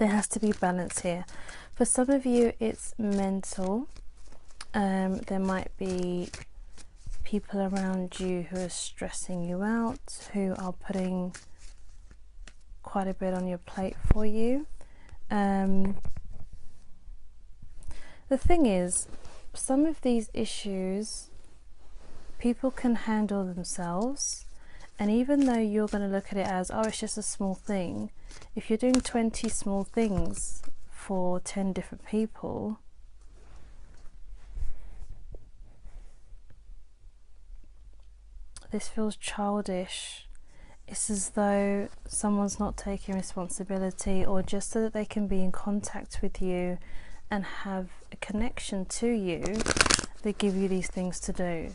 There has to be balance here. For some of you, it's mental. There might be people around you who are stressing you out, who are putting quite a bit on your plate for you. The thing is, some of these issues people can handle themselves, and even though you're going to look at it as, oh, it's just a small thing, if you're doing 20 small things for 10 different people, this feels childish. It's as though someone's not taking responsibility, or just so that they can be in contact with you and have a connection to you, they give you these things to do.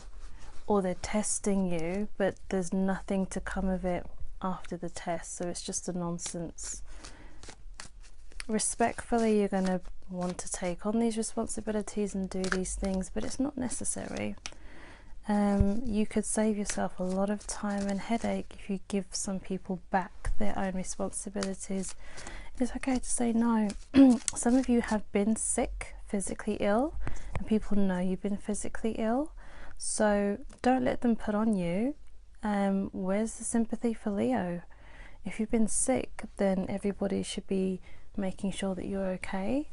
Or they're testing you, but there's nothing to come of it after the test, so it's just a nonsense. Respectfully, you're going to want to take on these responsibilities and do these things, but it's not necessary. You could save yourself a lot of time and headache if you give some people back their own responsibilities. It's okay to say no. Some of you have been sick, physically ill, and people know you've been physically ill. So don't let them put on you. Where's the sympathy for Leo? If you've been sick, then everybody should be making sure that you're okay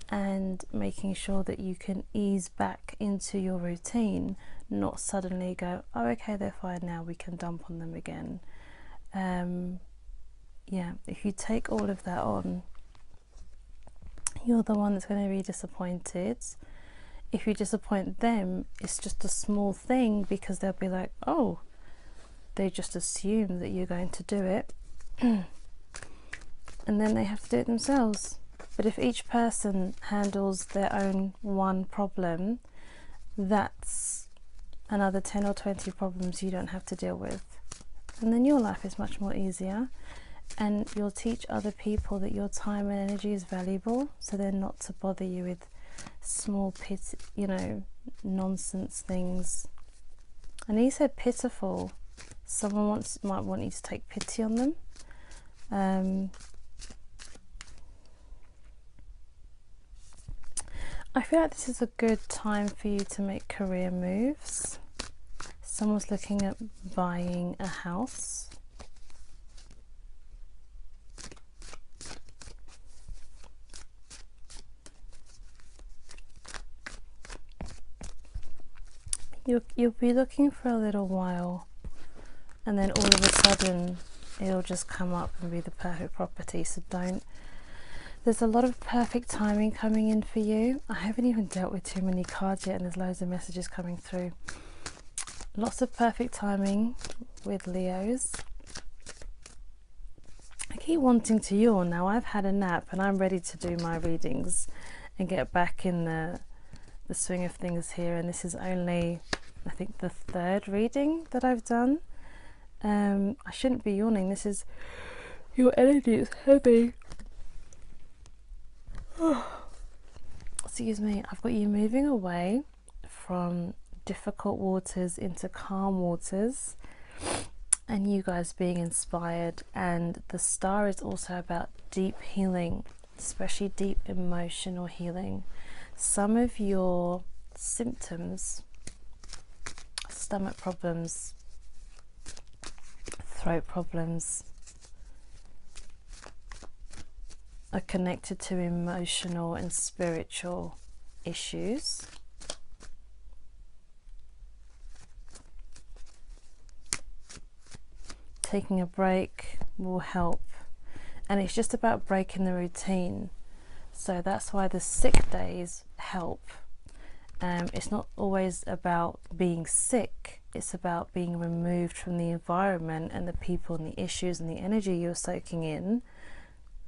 and making sure that you can ease back into your routine, not suddenly go, oh, okay, they're fine now, we can dump on them again. Yeah, if you take all of that on, you're the one that's going to be disappointed. If you disappoint them, it's just a small thing, because they'll be like, oh, they just assume that you're going to do it. And then they have to do it themselves. But if each person handles their own one problem, that's another 10 or 20 problems you don't have to deal with. And then your life is much more easier. And you'll teach other people that your time and energy is valuable, so they're not to bother you with small nonsense things. And he said pitiful. Someone might want you to take pity on them. I feel like this is a good time for you to make career moves. Someone's looking at buying a house. You'll be looking for a little while, and then all of a sudden it'll just come up and be the perfect property. So there's a lot of perfect timing coming in for you. I haven't even dealt with too many cards yet, and there's loads of messages coming through. Lots of perfect timing with Leos. I keep wanting to yawn now. I've had a nap and I'm ready to do my readings and get back in the swing of things here. And this is only, I think, the third reading that I've done. I shouldn't be yawning. This is, your energy is heavy. Excuse me. I've got you moving away from difficult waters into calm waters, and you guys being inspired. And the star is also about deep healing, especially deep emotional healing. Some of your symptoms, stomach problems, throat problems, are connected to emotional and spiritual issues. Taking a break will help, and it's just about breaking the routine. So that's why the sick days help. It's not always about being sick, it's about being removed from the environment and the people and the issues and the energy you're soaking in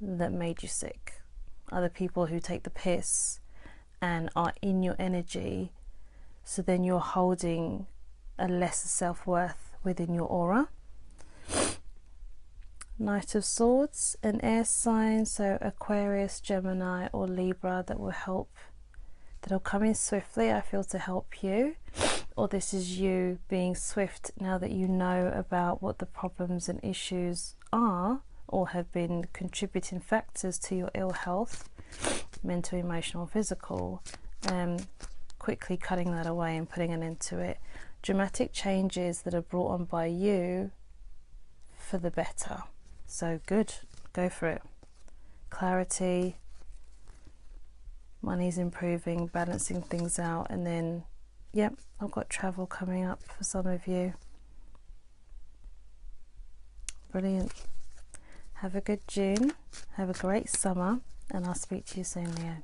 that made you sick. Other people who take the piss and are in your energy, so then you're holding a lesser self-worth within your aura. Knight of Swords, an air sign, so Aquarius, Gemini or Libra, that will help, that'll come in swiftly, I feel, to help you. Or this is you being swift now that you know about what the problems and issues are, or have been contributing factors to your ill health, mental, emotional, physical, quickly cutting that away and putting an end to it. Dramatic changes that are brought on by you for the better. So good, go for it. Clarity, money's improving, balancing things out, and then, yep, I've got travel coming up for some of you. Brilliant. Have a good June, have a great summer, and I'll speak to you soon, Leo.